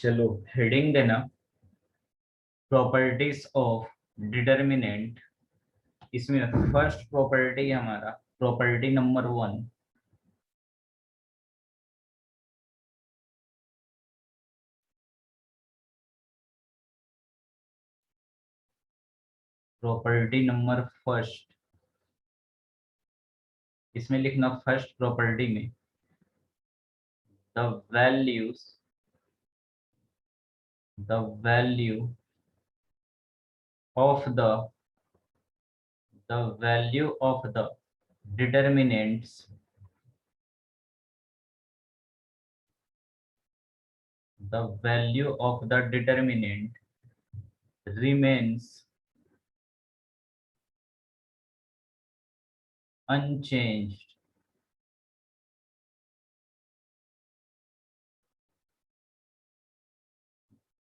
चलो हेडिंग देना properties of determinant. इसमें फर्स्ट प्रॉपर्टी हमारा property number 1, property number first. इसमें लिखना फर्स्ट प्रॉपर्टी में the values the value of the value of the determinants the value of the determinant remains unchanged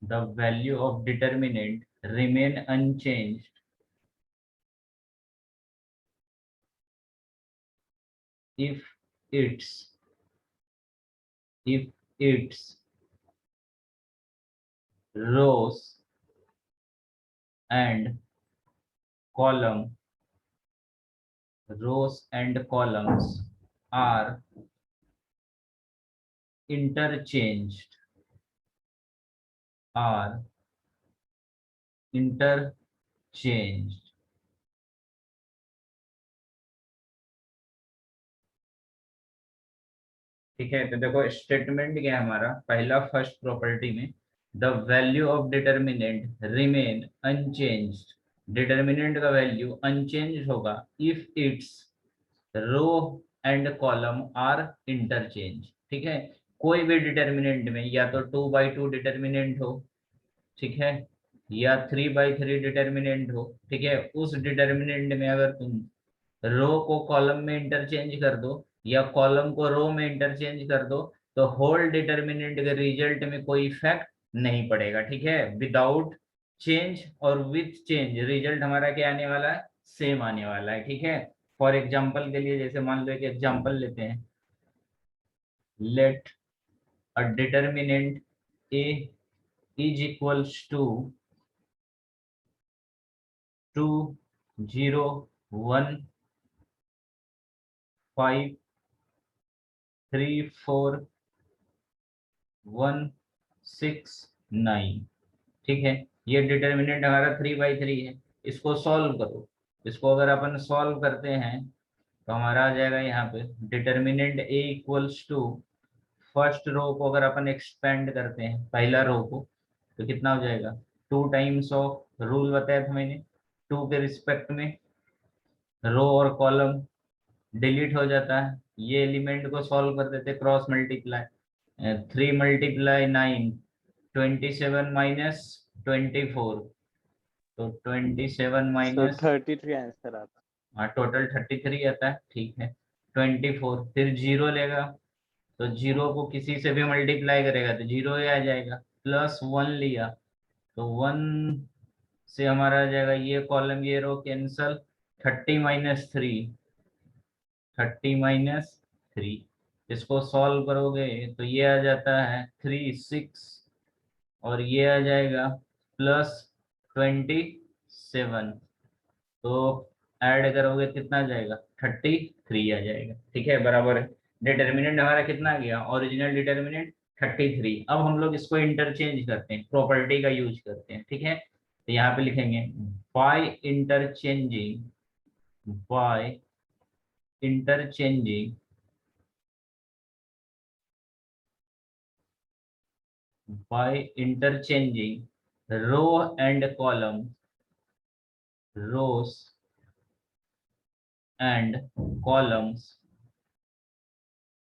the value of determinant remain unchanged if its rows and columns are interchanged ठीक है। तो देखो statement क्या है हमारा, पहला first property में the value of determinant remain unchanged, determinant का वैल्यू अनचेंज होगा if its row and column are interchange. ठीक है, कोई भी डिटर्मिनेंट में या तो 2/2 डिटर्मिनेंट हो, ठीक है, या 3/3 डिटर्मिनेंट हो, ठीक है, उस डिटर्मिनेंट में अगर तुम रो को कॉलम में इंटरचेंज कर दो या कॉलम को रो में इंटरचेंज कर दो तो होल डिटर्मिनेंट के रिजल्ट में कोई इफेक्ट नहीं पड़ेगा। ठीक है, विदाउट चेंज और विथ चेंज रिजल्ट हमारा क्या आने वाला है, सेम आने वाला है। ठीक है, फॉर एग्जाम्पल के लिए जैसे मान लो एक एग्जाम्पल लेते हैं, let a determinant A is equals to 2 0 1 5 3 4 1 6 9। ठीक है, ये डिटर्मिनेंट हमारा 3/3 है। इसको सॉल्व करो, इसको अगर अपन सॉल्व करते हैं तो हमारा आ जाएगा यहाँ पे determinant A equals to, first row को अगर अपन एक्सपेंड करते हैं पहला रो को तो कितना हो जाएगा, 2 टाइम्स ऑफ रूल बताया था मैंने, 2 के रिस्पेक्ट में रो और कॉलम डिलीट हो जाता है। ये एलिमेंट को सॉल्व कर देते क्रॉस मल्टीप्लाई, 3 × 9 27 माइनस 24, तो 27 माइनस 33 आंसर आता। हाँ, टोटल 33 आता है। ठीक है, 24 फिर जीरो लेगा तो जीरो को किसी से भी मल्टीप्लाई करेगा तो जीरो ही आ जाएगा, प्लस 1 लिया तो 1 से हमारा आ जाएगा ये कॉलम ये रो कैंसल, 30 - 3 इसको सॉल्व करोगे तो ये आ जाता है 3 6 और ये आ जाएगा +27, तो ऐड करोगे कितना आ जाएगा, 33 आ जाएगा। ठीक है, बराबर है। डिटर्मिनेंट हमारा कितना आ गया, ओरिजिनल डिटर्मिनेंट 33। अब हम लोग इसको इंटरचेंज करते हैं, प्रॉपर्टी का यूज करते हैं। ठीक है, तो यहाँ पे लिखेंगे by interchanging by interchanging row and column rows and columns,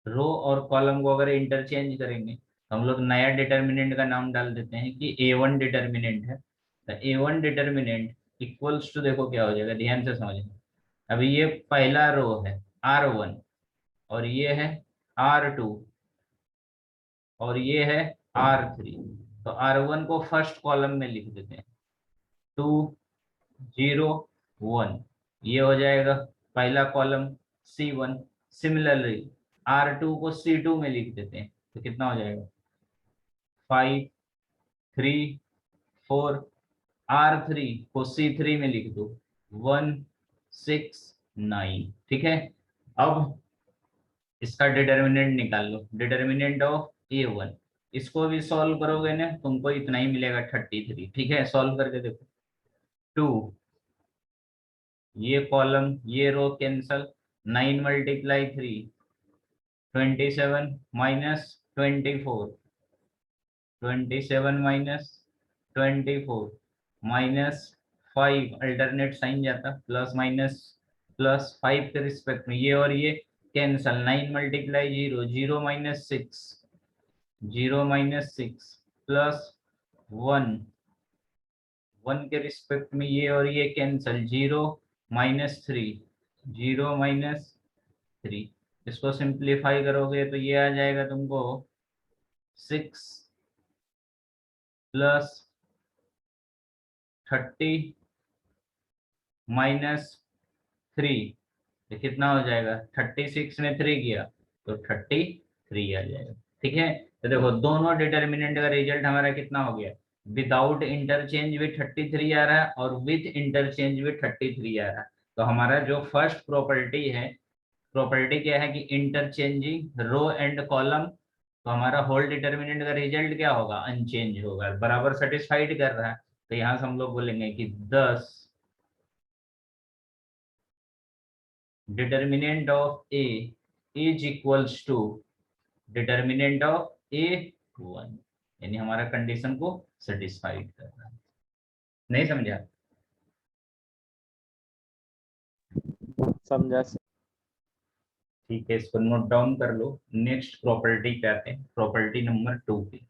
रो और कॉलम को अगर इंटरचेंज करेंगे तो हम लोग नया डिटर्मिनेंट का नाम डाल देते हैं कि A1 डिटर्मिनेंट है। तो A1 डिटर्मिनेंट इक्वल्स टू, देखो क्या हो जाएगा, ध्यान से समझना। अभी ये पहला रो है R1 और ये है R2 और ये है R3, तो R1 को फर्स्ट कॉलम में लिख देते हैं 2 0 1, ये हो जाएगा पहला कॉलम C1। सिमिलरली R2 को C2 में लिख देते हैं तो कितना हो जाएगा 5 3 4, R3 को C3 में लिख दो 1 6 9। ठीक है, अब इसका डिटर्मिनेंट निकाल लो, डिटर्मिनेंट ऑफ A1। इसको भी सॉल्व करोगे ना तुमको इतना ही मिलेगा 33। ठीक है, सॉल्व करके देखो। 2, ये कॉलम ये row cancel, 9 multiply 3 27 minus 24, 27 minus 24 minus 5, alternate sign जाता, प्लस माइनस प्लस 5 के रिस्पेक्ट में ये और ये cancel, 9 multiply 0 0 minus 6 0 minus 6 plus 1 1 के रिस्पेक्ट में ये और ये कैंसल, 0 माइनस 3 0 माइनस 3। इसको सिंप्लीफाई करोगे तो ये आ जाएगा तुमको 6 प्लस 30 माइनस 3, तो कितना हो जाएगा? 36 में 3 किया तो 33 आ जाएगा। ठीक है, तो देखो दोनों डिटर्मिनेंट का रिजल्ट हमारा कितना हो गया, विदाउट इंटरचेंज भी 33 आ रहा है और विथ इंटरचेंज भी 33 आ रहा है। तो हमारा जो फर्स्ट प्रॉपर्टी है, प्रॉपर्टी क्या है कि इंटरचेंजिंग रो एंड कॉलम, तो हमारा होल डिटर्मिनेंट का रिजल्ट क्या होगा, अनचेंज होगा, बराबर सेटिस्फाइड कर रहा है। तो यहाँ से हम लोग बोलेंगे कि 10 determinant of A is equals to determinant of A1, यानी हमारा कंडीशन को सेटिस्फाइड कर रहा है। नहीं समझा? समझा। ठीक है, इसको नोट डाउन कर लो। नेक्स्ट प्रॉपर्टी पे आते हैं, प्रॉपर्टी नंबर 2 पे।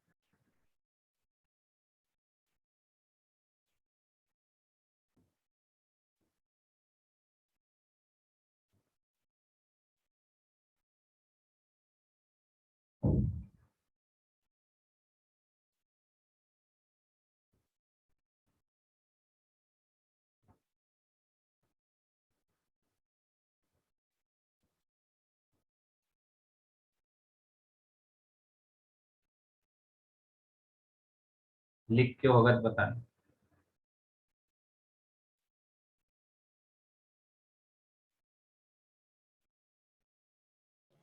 लिख के होगा तो बताना।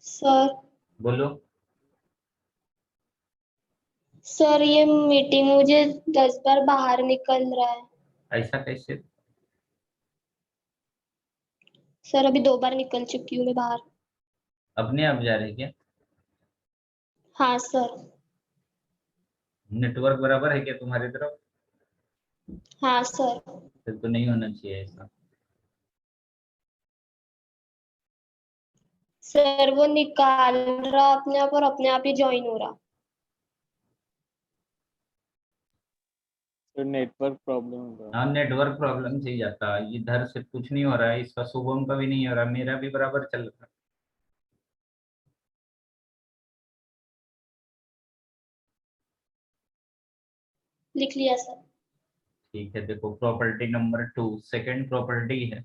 सर बोलो। सर ये मीटिंग मुझे 10 बार बाहर निकल रहा है। ऐसा कैसे? सर अभी 2 बार निकल चुकी हूँ मैं बाहर। अपने आप जा रहे क्या? हाँ सर। नेटवर्क बराबर है क्या तुम्हारी तरफ? हाँ सर। फिर तो नहीं होना चाहिए ऐसा। सर वो निकाल रहा अपने आप और अपने आप ही ज्वाइन हो रहा। तो नेटवर्क प्रॉब्लम होगा। हाँ, नेटवर्क प्रॉब्लम से ही जाता है, इधर से कुछ नहीं हो रहा है, इसका शुभम का भी नहीं हो रहा, मेरा भी बराबर चल रहा है। लिख लिया सर। ठीक है, देखो प्रॉपर्टी नंबर 2 सेकंड प्रॉपर्टी है।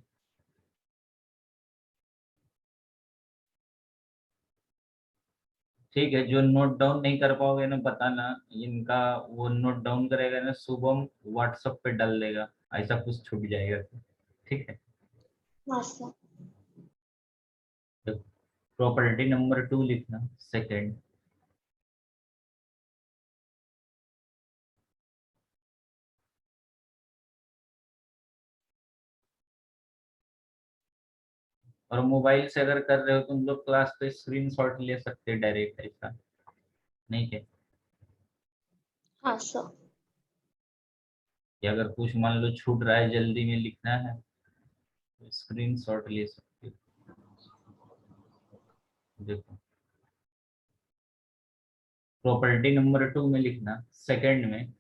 ठीक है, जो नोट डाउन नहीं कर पाओगे ना बताना, इनका वो नोट डाउन करेगा ना शुभम, व्हाट्सएप पे डाल देगा, ऐसा कुछ छूट जाएगा तो। ठीक है, हाँ सर। तो प्रॉपर्टी नंबर 2 लिखना सेकंड। और मोबाइल से अगर कर रहे हो तुम लोग क्लास पे स्क्रीनशॉट ले सकते हैं डायरेक्ट, ऐसा नहीं है हाँ सर। कि अगर कुछ मान लो छूट रहा है, जल्दी में लिखना है तो स्क्रीनशॉट ले सकते हो। देखो प्रॉपर्टी नंबर 2 में लिखना सेकंड में,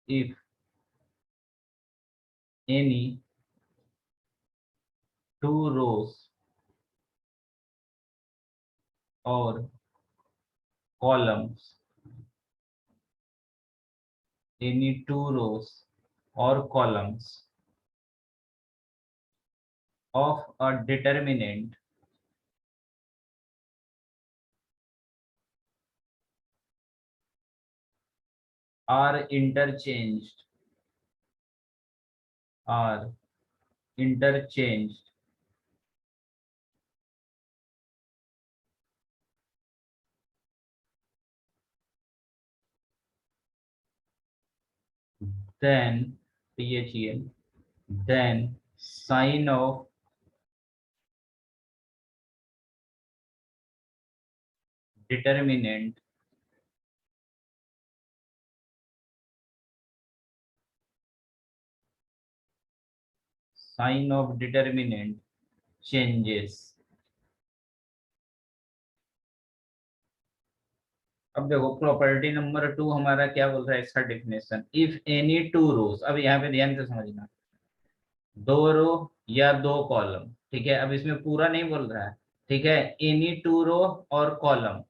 इफ एनी टू रोज और columns, any two rows or columns of a determinant are interchanged, are interchanged, then THEN, then sign of determinant changes. अब देखो प्रॉपर्टी नंबर 2 हमारा क्या बोल रहा है, इसका definition, if any two rows, अब यहाँ पे ध्यान से समझना, दो रो या दो कॉलम, ठीक है, अब इसमें पूरा नहीं बोल रहा है, ठीक है, एनी टू रो और column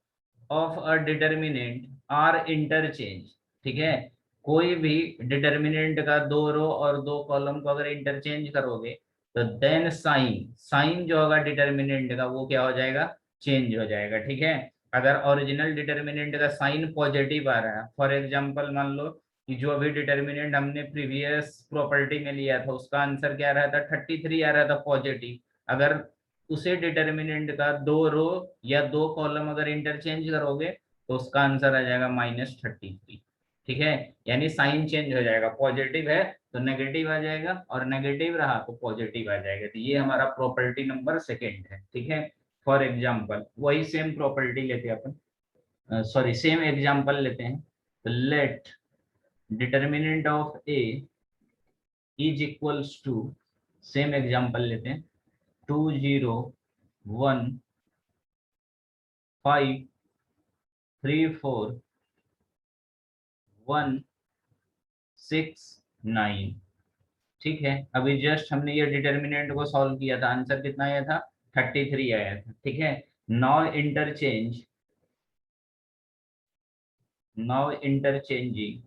of a determinant are interchange, ठीक है, कोई भी डिटर्मिनेंट का दो रो और दो कॉलम को अगर इंटरचेंज करोगे तो देन साइन, साइन जो होगा डिटर्मिनेंट का वो क्या हो जाएगा, चेंज हो जाएगा, ठीक है। अगर ओरिजिनल डिटर्मिनेंट का साइन पॉजिटिव आ रहा है, फॉर एग्जांपल मान लो कि जो अभी डिटर्मिनेंट हमने प्रीवियस प्रॉपर्टी में लिया था उसका आंसर क्या रहा था, 33 आ रहा था पॉजिटिव, अगर उसे डिटर्मिनेंट का दो रो या दो कॉलम अगर इंटरचेंज करोगे तो उसका आंसर आ जाएगा -33, ठीक है, यानी साइन चेंज हो जाएगा, पॉजिटिव है तो नेगेटिव आ जाएगा और नेगेटिव रहा तो पॉजिटिव आ जाएगा, तो ये हमारा प्रॉपर्टी नंबर सेकेंड है, ठीक है। फॉर एग्जाम्पल वही सेम प्रॉपर्टी लेते हैं अपन, सॉरी सेम एग्जाम्पल लेते हैं, तो let determinant of A is equals to, same example लेते हैं, 2 0 1 5 3 4 1 6 9, ठीक है। अभी जस्ट हमने ये डिटर्मिनेंट को सॉल्व किया था, आंसर कितना आया था, 33 आया था, ठीक है। Now interchange, now interchanging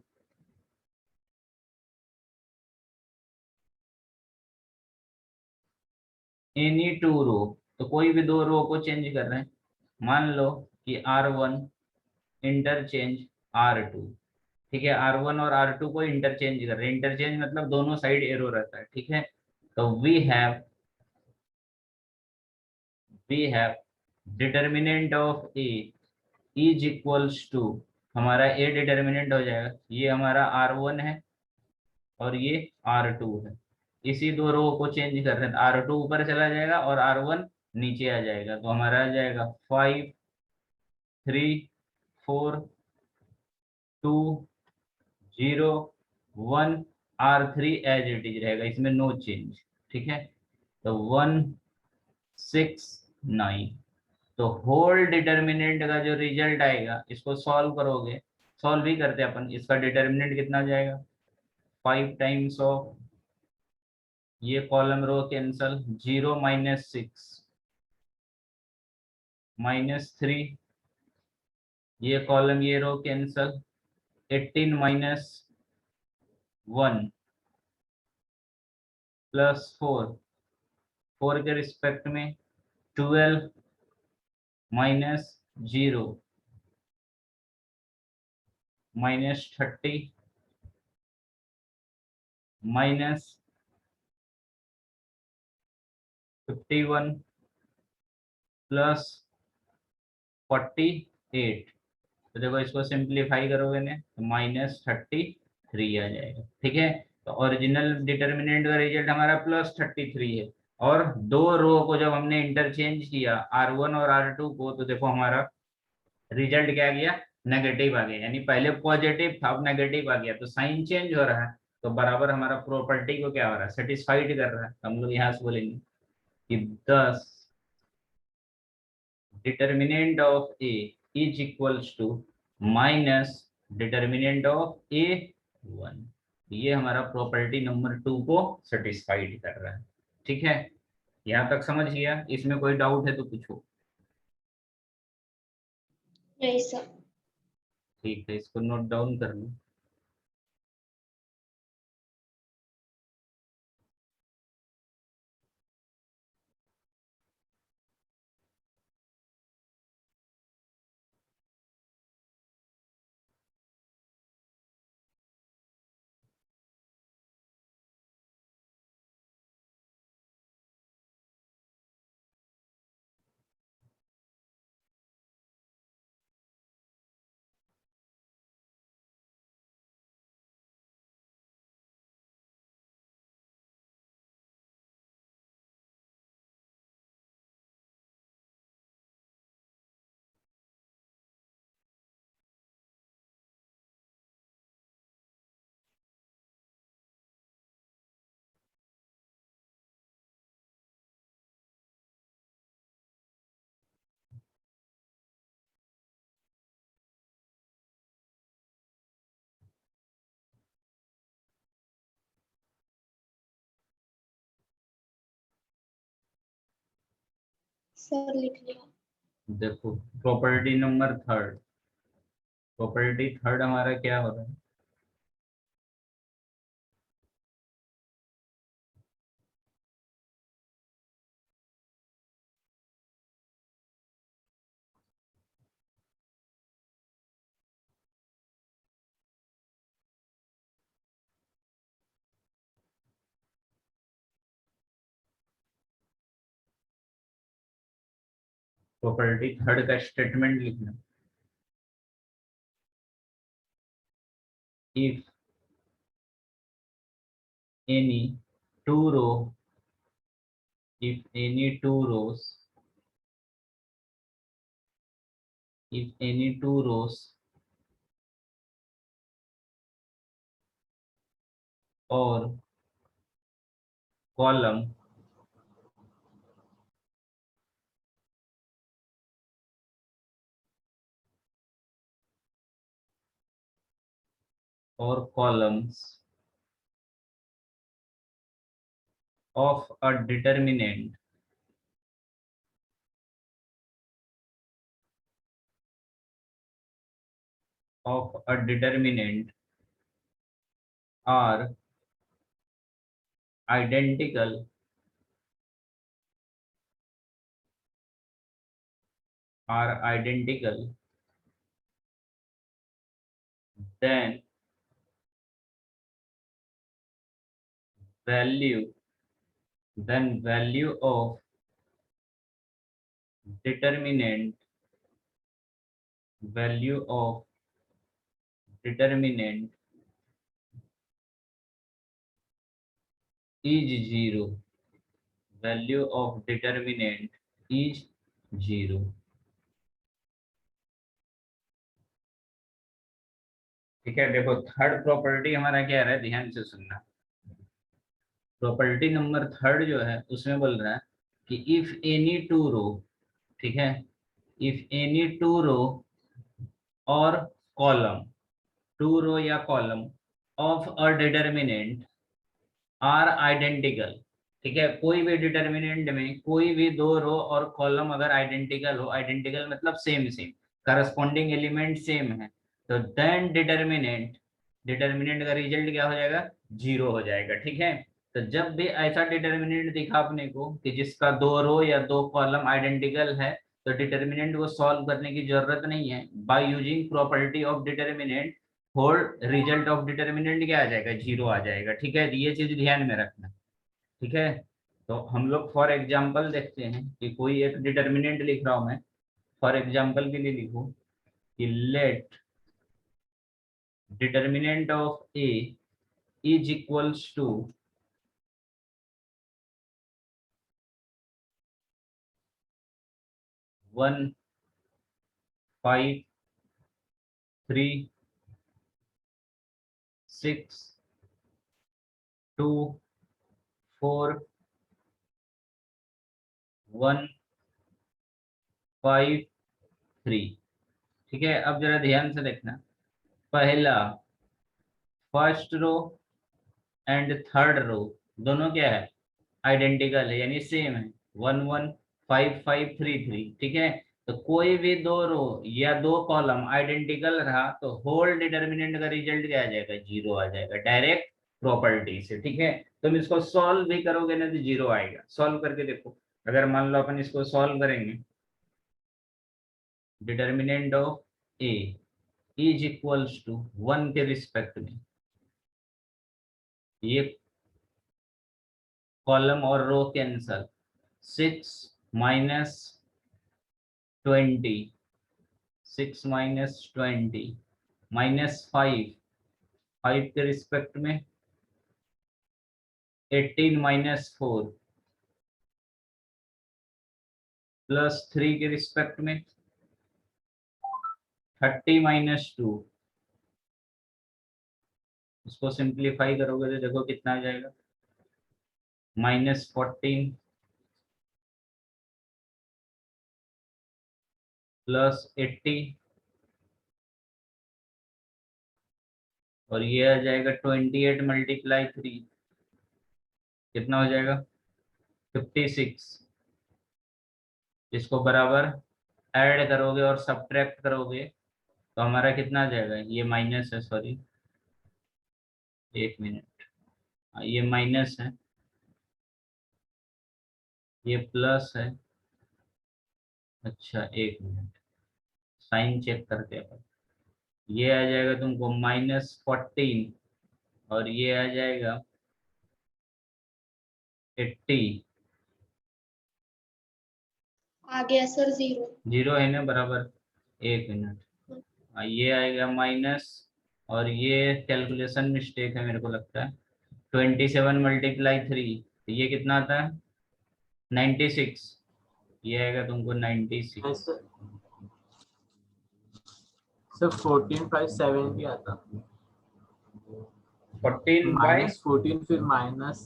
any two row, तो कोई भी दो रो को चेंज कर रहे हैं, मान लो कि R1 इंटरचेंज R2, ठीक है, R1 और R2 को इंटरचेंज कर रहे हैं, इंटरचेंज मतलब दोनों साइड एरो रहता है, ठीक है। तो we have determinant of A is equals to, हमारा ए डिटर्मिनेंट हो जाएगा, ये हमारा R1 है और ये R2 है, इसी दो रो को चेंज कर रहे हैं, R2 ऊपर चला जाएगा और R1 नीचे आ जाएगा, तो हमारा आ जाएगा 5 3 4 2 0 1, R3 एज इट इज रहेगा, इसमें नो चेंज, ठीक है। तो 1 6 9, तो होल डिटर्मिनेंट का जो रिजल्ट आएगा इसको सॉल्व करोगे, सॉल्व ही करते हैं अपन, इसका डिटर्मिनेंट कितना आ जाएगा, 5 टाइम्स ऑफ ये कॉलम रो कैंसल, 0 -6 -3, ये कॉलम ये रो कैंसल, 18 -1 +4, 4 के रिस्पेक्ट में 12 -0 -30 -51 +48, तो देखो इसको सिंप्लीफाई करोगे ना तो -33 आ जाएगा, ठीक है। तो ओरिजिनल डिटर्मिनेंट का रिजल्ट हमारा +33 है, और दो रो को जब हमने इंटरचेंज किया R1 और R2 को, तो देखो हमारा रिजल्ट क्या गया, नेगेटिव आ गया, यानी पहले पॉजिटिव था अब नेगेटिव आ गया, तो साइन चेंज हो रहा है, तो बराबर हमारा प्रॉपर्टी को क्या हो रहा है, सेटिस्फाइड कर रहा है, तो हम लोग यहाँ से बोलेंगे कि 10 determinant of A is equals to minus determinant of A 1, ये हमारा प्रॉपर्टी नंबर 2 को सेटिस्फाइड कर रहा है, ठीक है। यहाँ तक समझ गया, इसमें कोई डाउट है तो पूछो। नहीं सर। ठीक है, इसको नोट डाउन कर लो। सर लिख लिया। देखो property number third, property third हमारा क्या हो रहा है, प्रॉपर्टी थर्ड का स्टेटमेंट लिखना। If any two row, if any two rows, if any two rows or column or columns of a determinant are identical, then value of determinant, value of determinant is zero, value of determinant is zero। ठीक है, देखो third property हमारा क्या है, ध्यान से सुनना। Property number third जो है उसमें बोल रहा है कि इफ एनी टू रो, ठीक है, इफ एनी टू रो और कॉलम, टू रो या column of a determinant are identical, ठीक है, कोई भी डिटरमिनेंट में कोई भी दो रो और कॉलम अगर आइडेंटिकल हो, आइडेंटिकल मतलब same same, corresponding element same है, तो देन डिटरमिनेंट, डिटरमिनेंट का रिजल्ट क्या हो जाएगा, जीरो हो जाएगा। ठीक है, तो जब भी ऐसा डिटरमिनेंट दिखा अपने को कि जिसका दो रो या दो कॉलम आइडेंटिकल है, तो डिटरमिनेंट को सॉल्व करने की जरूरत नहीं है। By using property of determinant whole result of determinant क्या आ जाएगा, जीरो आ जाएगा। ठीक है, ये चीज ध्यान में रखना। ठीक है, तो हम लोग फॉर एग्जांपल देखते हैं कि कोई एक डिटरमिनेंट लिख रहा हूं मैं, फॉर एग्जांपल के लिए लिखूं कि let determinant of A is equals to 1 5 3 6 2 4 1 5 3। ठीक है, अब जरा ध्यान से देखना, पहला first row and third row दोनों क्या है, आइडेंटिकल है, यानी सेम है, 1 1 5 5 3 3। ठीक है, तो कोई भी दो रो या दो कॉलम आइडेंटिकल रहा तो होल डिटरमिनेंट का रिजल्ट क्या आ जाएगा, जीरो आ जाएगा, डायरेक्ट प्रॉपर्टी से। ठीक है, तुम इसको सॉल्व भी करोगे ना तो जीरो आएगा। सॉल्व करके देखो, अगर मान लो अपन इसको सॉल्व करेंगे, determinant of A is equals to 1 के रिस्पेक्ट में, ये कॉलम और row cancel, 6 minus 20, 6 minus 20 minus 5, 5 के रिस्पेक्ट में 18 माइनस 4 प्लस 3 के रिस्पेक्ट में 30 माइनस 2। इसको सिंप्लीफाई करोगे तो देखो कितना आ जाएगा, -14 प्लस 80, और ये आ जाएगा 28 मल्टीप्लाई 3, कितना हो जाएगा 56। इसको बराबर ऐड करोगे और सब्ट्रैक्ट करोगे तो हमारा कितना आ जाएगा, ये माइनस है, सॉरी 1 मिनट, ये माइनस है, ये प्लस है, अच्छा 1 मिनट साइन चेक करते हैं। ये आ जाएगा तुमको -14 और ये आ जाएगा 80, आ गया सर 0। 0 है ना बराबर, 1 मिनट, ये आएगा माइनस, और ये कैलकुलेशन मिस्टेक है मेरे को लगता है, 27 × 3 तो ये कितना आता है 96, ये आएगा तुमको 96। सर 14/570 आता, 14/, -14 फिर माइनस,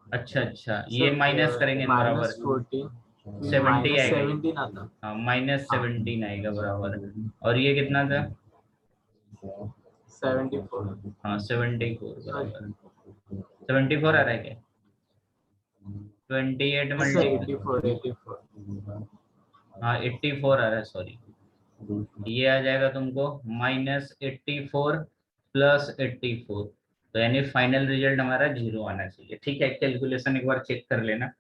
अच्छा ये माइनस करेंगे ना बराबर, -14 70 आएगा ये। -17 आता, हाँ -17 आएगा बराबर, और ये कितना था 74, हाँ 74 बराबर, 74 आ रहा है क्या, 28 सर मल्टी, 84 हाँ 84 आ रहा है, सॉरी, ये आ जाएगा तुमको -84 + 84, तो यानी फाइनल रिजल्ट हमारा 0 आना चाहिए। ठीक है, कैलकुलेशन एक बार चेक कर लेना।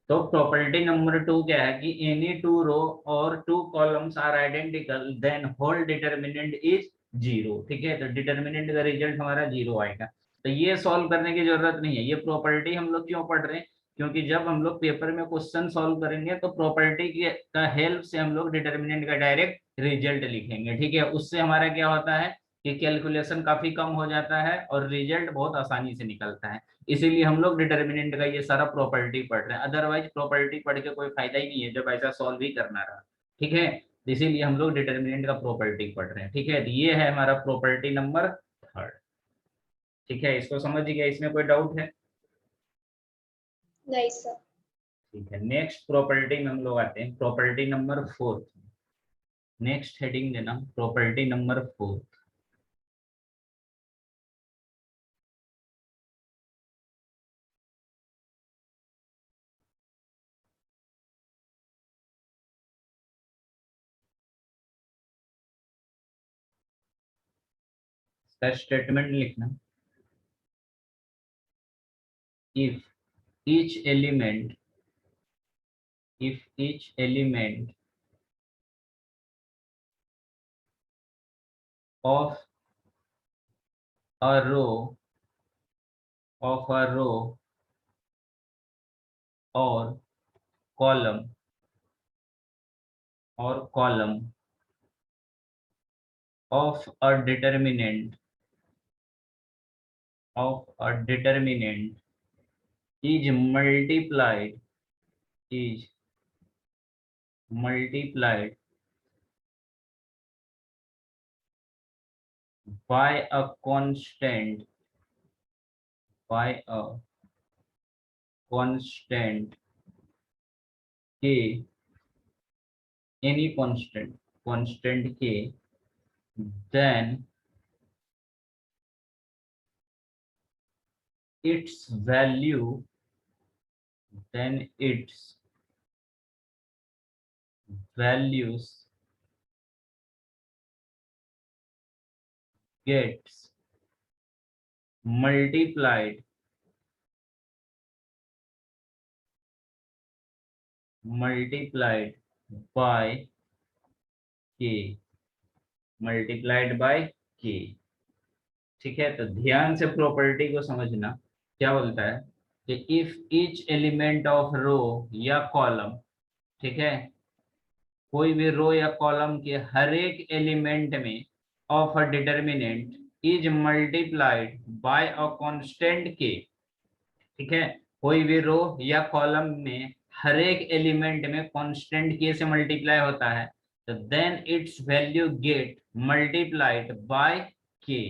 तो प्रॉपर्टी नंबर 2 क्या है कि एनी 2 रो और 2 columns are identical then whole determinant is 0। ठीक है, तो डिटर्मिनेंट का रिजल्ट हमारा 0 आएगा। तो ये सॉल्व करने की जरूरत नहीं है, ये प्रॉपर्टी हम लोग क्यों पढ़ रहे हैं, क्योंकि जब हम लोग पेपर में क्वेश्चन सॉल्व करेंगे तो प्रॉपर्टी का हेल्प से हम लोग डिटर्मिनेंट का डायरेक्ट रिजल्ट लिखेंगे। ठीक है, उससे हमारा क्या होता है कि कैलकुलेशन काफी कम हो जाता है और रिजल्ट बहुत आसानी से निकलता है। इसीलिए हम लोग डिटर्मिनेंट का ये सारा प्रॉपर्टी पढ़ रहे हैं, अदरवाइज प्रॉपर्टी पढ़ के कोई फायदा ही नहीं है जब ऐसा सॉल्व ही करना रहा। ठीक है, इसीलिए हम लोग डिटर्मिनेंट का प्रॉपर्टी पढ़ रहे हैं। ठीक है, ये है हमारा प्रॉपर्टी नंबर 3। ठीक है, इसको समझ गया, इसमें कोई डाउट है? नहीं सर। ठीक है, नेक्स्ट प्रॉपर्टी में हम लोग आते हैं, प्रॉपर्टी नंबर 4। नेक्स्ट हेडिंग देना प्रॉपर्टी नंबर 4। स्टेटमेंट लिखना, if each element of a row or column of a determinant is multiplied by a constant k, any constant k, then its value values gets multiplied by k, ठीक है, तो ध्यान से property को समझना। क्या बोलता है कि इफ ईच एलिमेंट ऑफ रो या कॉलम, ठीक है, कोई भी रो या कॉलम के हर एक एलिमेंट में of a determinant is multiplied by a constant के, ठीक है, कोई भी रो या कॉलम में हर एक एलिमेंट में कांस्टेंट के से मल्टीप्लाई होता है, तो then its value get multiplied by के।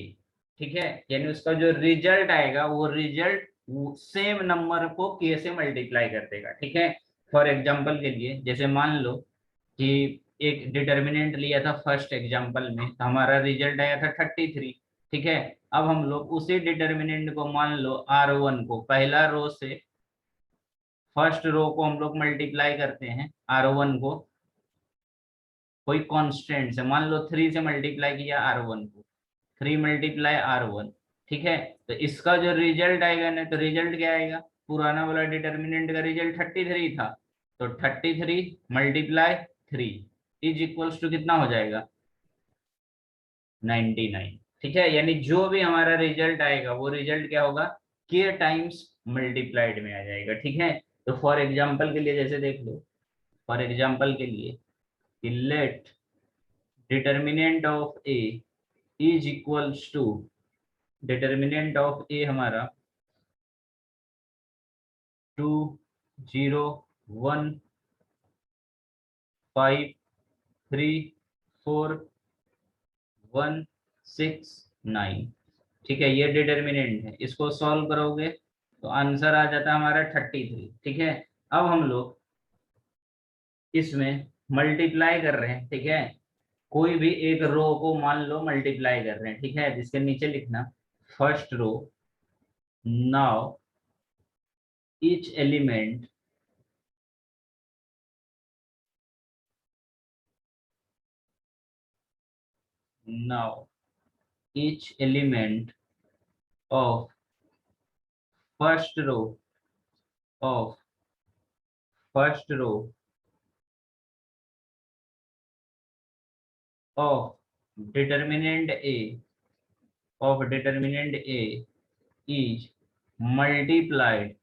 ठीक है, यानी उसका जो रिजल्ट आएगा वो रिजल्ट सेम नंबर को के से मल्टीप्लाई कर देगा। ठीक है, फॉर एग्जांपल के लिए जैसे मान लो कि एक डिटर्मिनेंट लिया था फर्स्ट एग्जांपल में, तो हमारा रिजल्ट आया था 33। ठीक है, अब हम लोग उसी डिटर्मिनेंट को मान लो R1 को पहला रो से फर्स्ट रो को हम लोग मल्टीप्लाई करते हैं R1 को कोई कांस्टेंट से, मान लो 3 से मल्टीप्लाई किया R1 को, 3 मल्टीप्लाई R1, ठीक है। तो इसका जो रिजल्ट आएगा ना, तो रिजल्ट क्या आएगा, पुराना वाला डिटर्मिनेंट का रिजल्ट 33 था, तो 33 मल्टीप्लाई 3 इज इक्वल्स टू कितना हो जाएगा, 99, ठीक है। यानी जो भी हमारा रिजल्ट आएगा वो रिजल्ट क्या होगा, k टाइम्स मल्टीप्लाइड में आ जाएगा, ठीक है। तो फॉर एग्जांपल के लिए जैसे देख लो, फॉर एग्जांपल के लिए कि let determinant of a is equals to, determinant of a हमारा 2 0 1 5 3 4 1 6 9, ठीक है। ये डिटर्मिनेंट है, इसको सॉल्व करोगे तो आंसर आ जाता है हमारा 33, ठीक है। अब हम लोग इसमें मल्टीप्लाई कर रहे हैं, ठीक है। कोई भी एक रो को मान लो मल्टीप्लाई कर रहे हैं, ठीक है, जिसके नीचे लिखना first row, now each element now each element of first row of first row of determinant A of determinant A is multiplied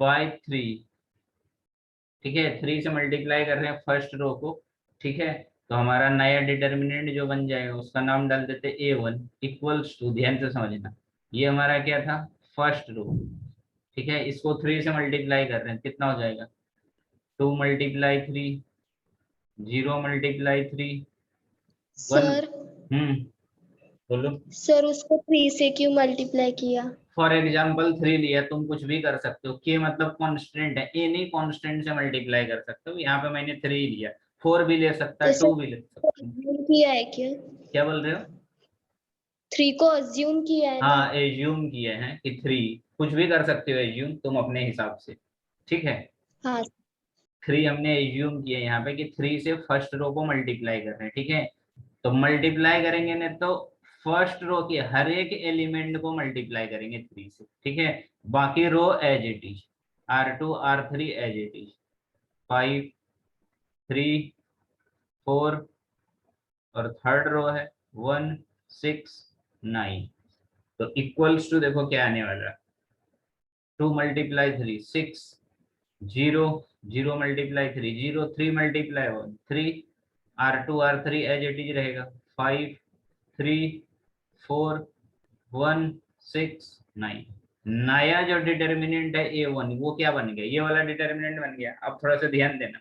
by 3, ठीक है। 3 से मल्टीप्लाई कर रहे हैं फर्स्ट रो को, ठीक है। तो हमारा नया डिटर्मिनेंट जो बन जाएगा उसका नाम डाल देते A1 इक्वल्स टू, ध्यान से समझना, ये हमारा क्या था, फर्स्ट रो, ठीक है। इसको 3 से मल्टीप्लाई कर रहे हैं, कितना हो जाएगा, 2 मल्टीप्लाई 3, 0 मल्टीप्लाई 3 1। सर बोलो। सर उसको 3 से क्यों मल्टीप्लाई किया? फॉर एग्जाम्पल 3 लिया, तुम कुछ भी कर सकते हो, के मतलब कांस्टेंट है, ए नहीं कांस्टेंट से मल्टीप्लाई कर सकते हो, यहाँ पे मैंने 3 लिया, 4 भी ले सकता है, तो 2 भी ले सकता है। assume किया है क्या बोल रहे हो? 3 को अज्यूम किया है ना? हाँ एज्यूम किए हैं कि 3, कुछ भी कर सकते हो एज्यूम तुम अपने हिसाब से, ठीक है। हाँ 3 हमने एज्यूम किया यहाँ पे कि 3 से फर्स्ट रो को मल्टीप्लाई कर रहे हैं, ठीक है। तो मल्टीप्लाई करेंगे ना तो फर्स्ट रो के हर एक एलिमेंट को मल्टीप्लाई करेंगे 3 से, ठीक है। बाकी row as it is, R2 R3 as it is, 5 3 4 और थर्ड रो है 1 6 9, तो इक्वल्स टू देखो क्या आने वाला, 2 multiply 3 6, 0 0 multiply 3 0, 3 multiply 1 3, R2 R3 as it is रहेगा, 5 3 4 1 6 9। नया जो डिटर्मिनेंट है A1 वो क्या बन गया, ये वाला डिटर्मिनेंट बन गया। अब थोड़ा सा ध्यान देना,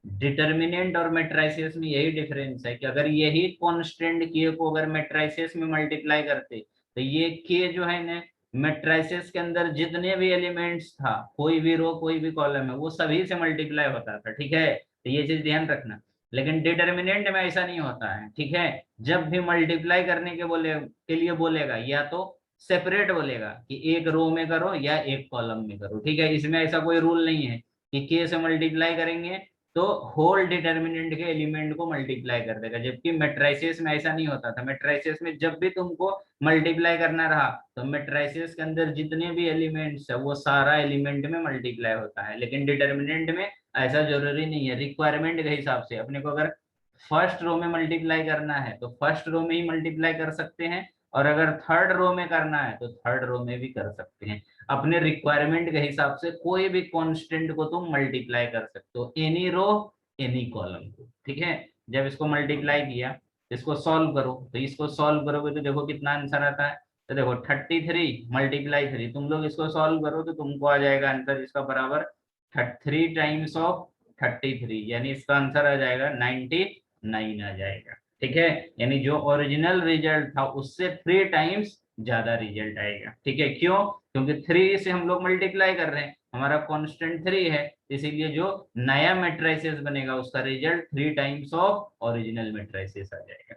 डिटर्मिनेंट और मैट्रिसेस में यही डिफरेंस है कि अगर यही कांस्टेंट के को अगर मैट्रिसेस में मल्टीप्लाई करते तो ये के जो है ना, मैट्रिसेस के अंदर जितने भी एलिमेंट्स था, कोई भी रो कोई भी कॉलम है, वो सभी से मल्टीप्लाई होता था, ठीक है। तो ये चीज ध्यान रखना, लेकिन डिटर्मिनेंट में ऐसा नहीं होता है, ठीक है। जब भी मल्टीप्लाई करने के लिए बोलेगा, या तो सेपरेट बोलेगा कि एक रो में करो या एक कॉलम में करो, ठीक है। इसमें ऐसा कोई रूल नहीं है कि के से मल्टीप्लाई करेंगे तो होल डिटर्मिनेंट के एलिमेंट को मल्टीप्लाई कर देगा, जबकि मैट्रिसेस में ऐसा नहीं होता था। मैट्रिसेस में जब भी तुमको मल्टीप्लाई करना रहा तो मैट्रिसेस के अंदर जितने भी एलिमेंट्स है वो सारा एलिमेंट में मल्टीप्लाई होता है, लेकिन डिटर्मिनेंट में ऐसा जरूरी नहीं है। रिक्वायरमेंट के हिसाब से अपने को अगर फर्स्ट रो में मल्टीप्लाई करना है तो फर्स्ट रो में ही मल्टीप्लाई कर सकते हैं, और अगर थर्ड रो में करना है तो थर्ड रो में भी कर सकते हैं। अपने रिक्वायरमेंट के हिसाब से कोई भी कांस्टेंट को तुम मल्टीप्लाई कर सकते हो, एनी रो एनी कॉलम को, ठीक है। जब इसको मल्टीप्लाई किया, इसको सॉल्व करो, तो इसको सॉल्व करोगे तो देखो कितना आंसर आता है, तो देखो 33 मल्टीप्लाई 3, तुम लोग इसको सॉल्व करो तो तुमको आ जाएगा आंसर इसका बराबर 3 टाइम्स ऑफ 33, यानी इसका आंसर आ जाएगा 99 आ जाएगा, ठीक है। यानी जो ओरिजिनल रिजल्ट था उससे 3 टाइम्स ज्यादा रिजल्ट आएगा, ठीक है। क्यों? क्योंकि 3 से हम लोग मल्टीप्लाई कर रहे हैं, हमारा कांस्टेंट 3 है, इसीलिए जो नया मैट्रिसेस बनेगा उसका result 3 times of original matrices आ जाएगा।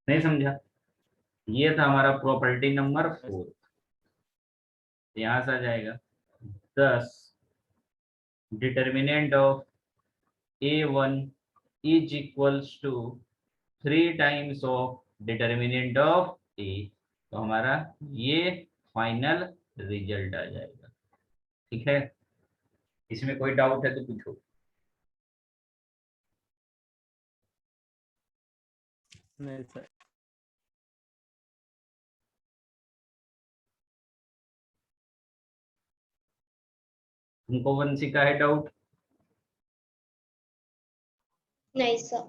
नहीं समझा? ये था हमारा प्रॉपर्टी नंबर 4। यहां से आ जाएगा 10 determinant of A1 is equals to 3 times of determinant of A। तो हमारा ये फाइनल रिजल्ट आ जाएगा। ठीक है, इसमें कोई डाउट है तो पूछो। नहीं सर। तुमको वंशी का है डाउट? नहीं सर।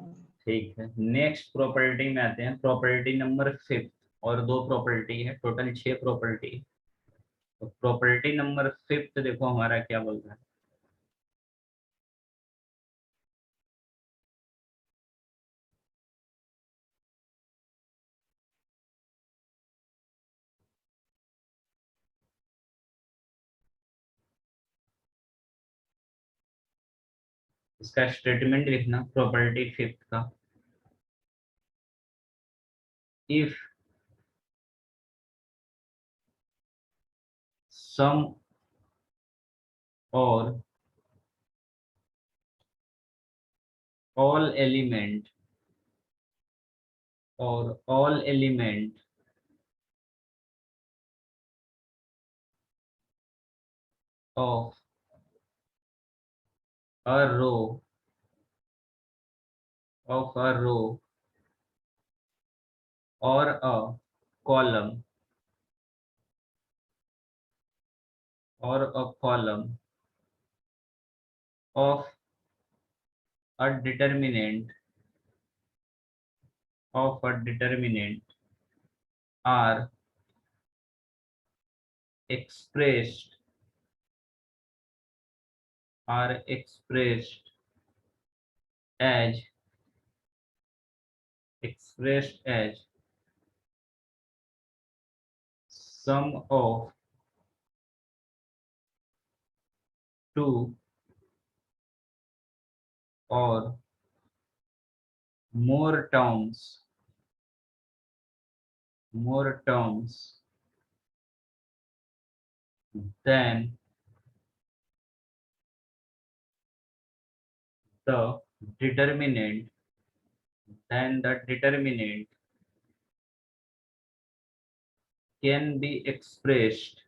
ठीक है, नेक्स्ट प्रॉपर्टी में आते हैं, प्रॉपर्टी नंबर 5। और 2 प्रॉपर्टी है, टोटल 6 प्रॉपर्टी। तो प्रॉपर्टी नंबर 5 देखो हमारा क्या बोल रहा है। इसका स्टेटमेंट लिखना प्रॉपर्टी 5 का। इफ सम और all element or all element of a row or a column of a determinant are expressed as sum of two or more terms then the determinant can be expressed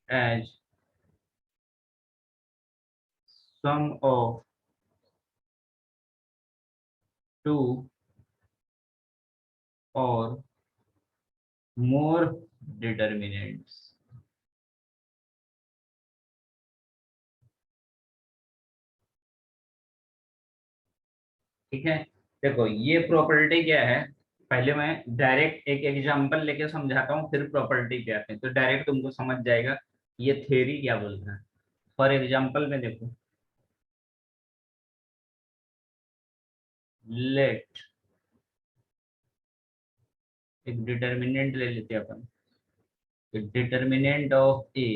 as sum of two or more determinants। ठीक है, देखो ये property क्या है, पहले मैं direct एक example लेके समझाता हूँ, फिर प्रॉपर्टी पे आते हैं, तो डायरेक्ट तुमको समझ जाएगा ये थ्योरी क्या बोल रहा है। फॉर एग्जांपल में देखो, लेट एक डिटर्मिनेंट ले लेते हैं अपन। Determinant of A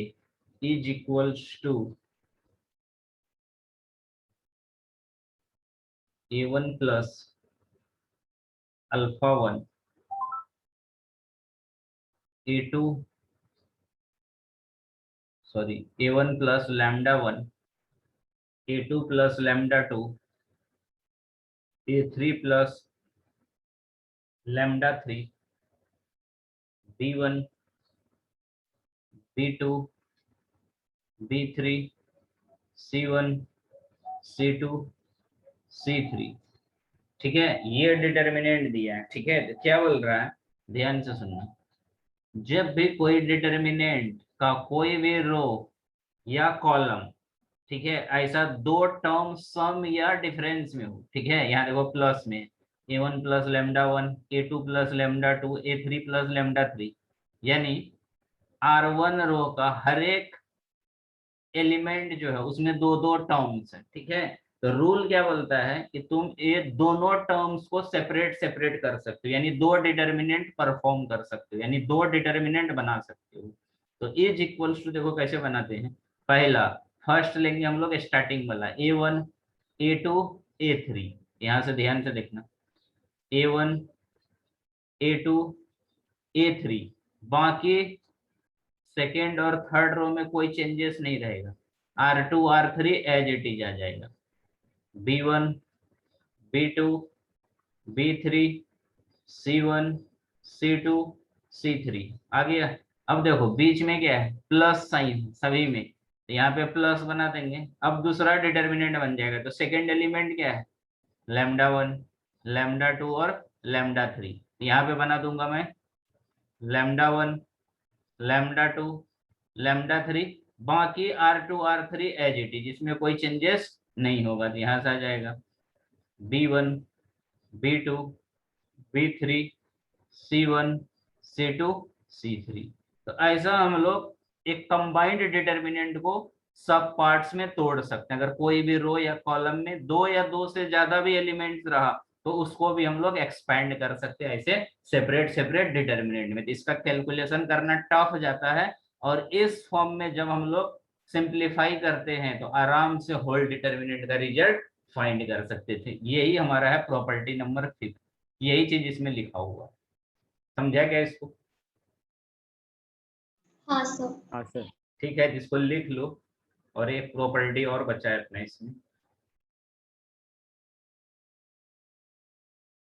is equals to A1 plus alpha 1 A2 sorry A1 plus lambda 1 A2 plus lambda 2 A3 plus lambda 3 B1 B2 B3 C1 C2 C3। ठीक है, ये डिटर्मिनेंट दिया है। ठीक है, तो क्या बोल रहा है, ध्यान से सुनना। जब भी कोई डिटर्मिनेंट का कोई भी रो या कॉलम, ठीक है, ऐसा दो टर्म सम या डिफरेंस में हो, ठीक है, यहाँ देखो प्लस में A1 plus lambda 1 A2 plus lambda 2 A3 plus lambda 3, यानी R1 रो का हर एक एलिमेंट जो है उसमें दो दो टर्म्स है। ठीक है, तो रूल क्या बोलता है कि तुम ये दोनों टर्म्स को सेपरेट सेपरेट कर सकते हो, यानी दो डिटर्मिनेंट परफॉर्म कर सकते हो, यानी दो डिटर्मिनेंट बना सकते हो। तो इज इक्वल्स टू देखो कैसे बनाते हैं। पहला फर्स्ट लेंगे हम लोग स्टार्टिंग वाला A1 A2 A3, यहां से ध्यान से देखना A1 A2 A3, बाकी सेकेंड और थर्ड रो में कोई चेंजेस नहीं रहेगा, R2 R3 as it is आ जाएगा, B1 B2 B3 C1 C2 C3 आ गया। अब देखो बीच में क्या है, प्लस साइन सभी में, तो यहाँ पे प्लस बना देंगे। अब दूसरा डिटर्मिनेंट बन जाएगा, तो सेकेंड एलिमेंट क्या है, λ1 λ2 और λ3, यहाँ पे बना दूंगा मैं λ1 λ2 λ3, बाकी R2 R3 as it is, इसमें कोई चेंजेस नहीं होगा, तो यहाँ से आ जाएगा B1 B2 B3 C1 C2 C3। तो ऐसा हम लोग एक कंबाइंड डिटर्मिनेंट को सब पार्ट्स में तोड़ सकते हैं। अगर कोई भी रो या कॉलम में दो या दो से ज्यादा भी एलिमेंट्स रहा तो उसको भी हम लोग एक्सपैंड कर सकते हैं ऐसे सेपरेट सेपरेट डिटर्मिनेंट में। तो इसका कैलकुलेशन करना टफ हो जाता है, और इस फॉर्म में जब हम लोग सिंप्लीफाई करते हैं तो आराम से होल डिटर्मिनेंट का रिजल्ट फाइंड कर सकते थे। यही हमारा है प्रॉपर्टी नंबर 5, यही चीज इसमें लिखा हुआ। समझा क्या इसको? हाँ सर। हाँ सर। ठीक है, जिसको लिख लो। और एक प्रॉपर्टी और बचा है अपने इसमें,